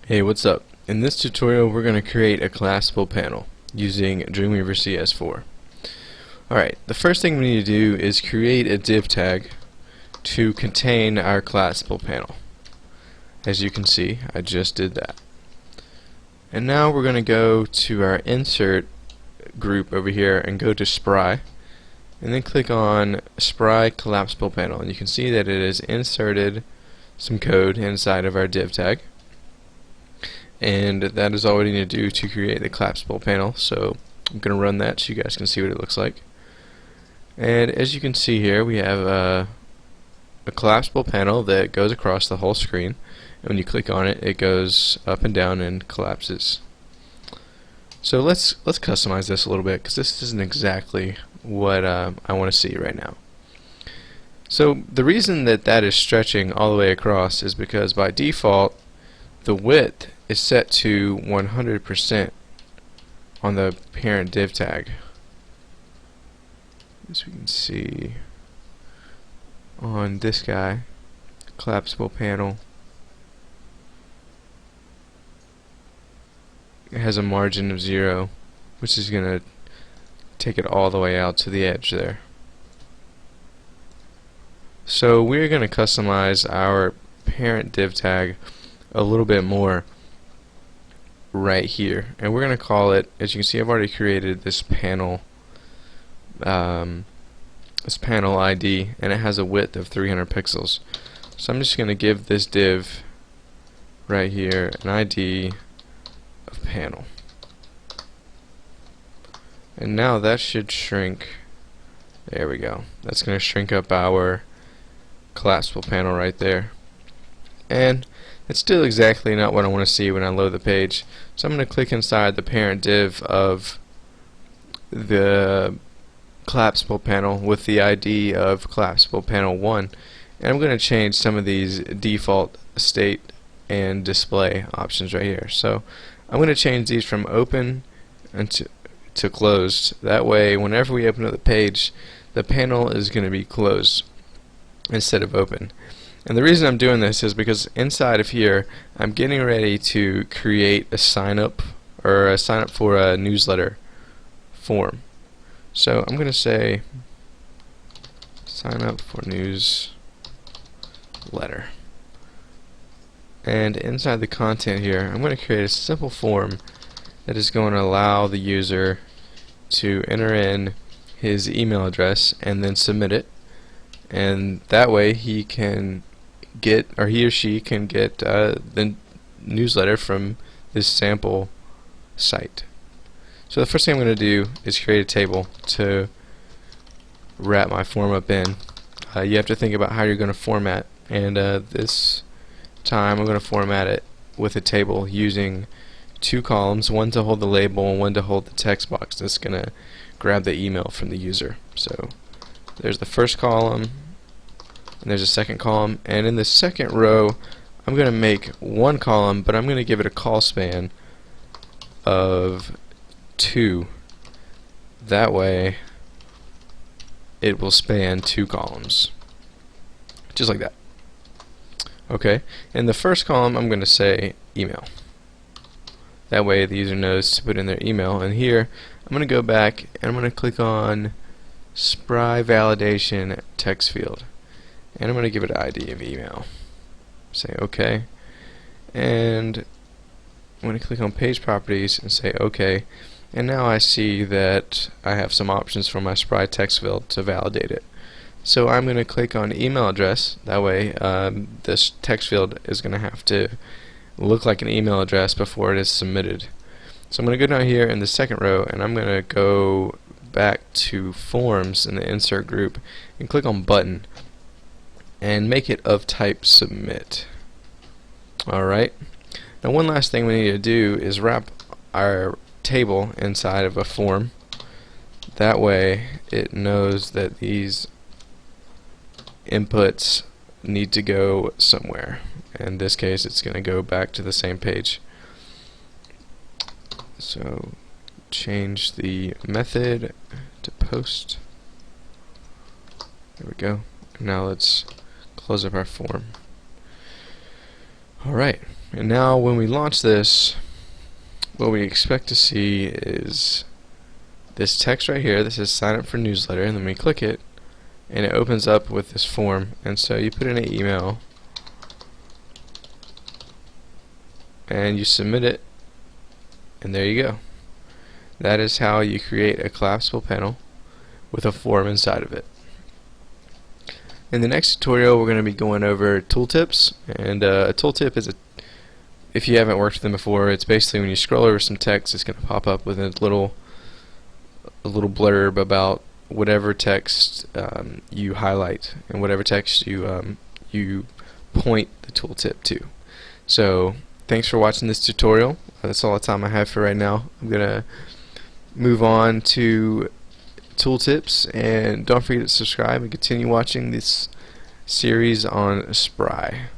Hey, what's up? In this tutorial we're going to create a collapsible panel using Dreamweaver CS4. Alright, the first thing we need to do is create a div tag to contain our collapsible panel. As you can see, I just did that. And now we're going to go to our insert group over here and go to Spry and then click on Spry collapsible panel, and you can see that it has inserted some code inside of our div tag. And that is all we need to do to create the collapsible panel. So I'm going to run that so you guys can see what it looks like. And as you can see here, we have a collapsible panel that goes across the whole screen, and when you click on it, it goes up and down and collapses. So let's customize this a little bit, because this isn't exactly what I want to see right now. So the reason that is stretching all the way across is because by default the width is set to 100% on the parent div tag. As we can see on this guy, collapsible panel, it has a margin of 0, which is going to take it all the way out to the edge there. So we're going to customize our parent div tag a little bit more right here, and we're going to call it, as you can see I've already created this panel ID, and it has a width of 300 pixels. So I'm just going to give this div right here an ID of panel, and now that should shrink. There we go. That's going to shrink up our collapsible panel right there, and it's still exactly not what I want to see when I load the page. So I'm going to click inside the parent div of the collapsible panel with the ID of collapsible panel 1, and I'm going to change some of these default state and display options right here. So I'm going to change these from open to closed. That way whenever we open up the page, the panel is going to be closed instead of open. And the reason I'm doing this is because inside of here I'm getting ready to create a sign up for a newsletter form. So I'm going to say sign up for newsletter, and inside the content here I'm going to create a simple form that is going to allow the user to enter in his email address and then submit it, and that way he can get, or he or she can get the newsletter from this sample site. So the first thing I'm going to do is create a table to wrap my form up in. You have to think about how you're going to format, and this time I'm going to format it with a table using 2 columns, one to hold the label and one to hold the text box that's going to grab the email from the user. So there's the first column, and there's a second column, and in the second row I'm going to make 1 column, but I'm going to give it a call span of 2. That way it will span 2 columns, just like that. Okay, in the first column I'm going to say email. That way the user knows to put in their email, and here I'm going to go back and I'm going to click on Spry validation text field, and I'm going to give it an ID of email. Say OK, and I'm going to click on page properties and say OK, and now I see that I have some options for my Spry text field to validate it. So I'm going to click on email address. That way this text field is going to have to look like an email address before it is submitted. So I'm going to go down here in the second row, and I'm going to go back to forms in the insert group and click on button and make it of type submit. Alright, now one last thing we need to do is wrap our table inside of a form. That way it knows that these inputs need to go somewhere. In this case it's going to go back to the same page. So change the method to post. There we go. Now let's close up our form. Alright, And now when we launch this, what we expect to see is this text right here that says sign up for newsletter, and then we click it and it opens up with this form. And so you put in an email and you submit it, and there you go. That is how you create a collapsible panel with a form inside of it. In the next tutorial, we're going to be going over tooltips, and a tooltip is if you haven't worked with them before, it's basically when you scroll over some text, it's going to pop up with a little blurb about whatever text you highlight and whatever text you point the tooltip to. So thanks for watching this tutorial. That's all the time I have for right now. I'm gonna move on to tooltips, and don't forget to subscribe and continue watching this series on Spry.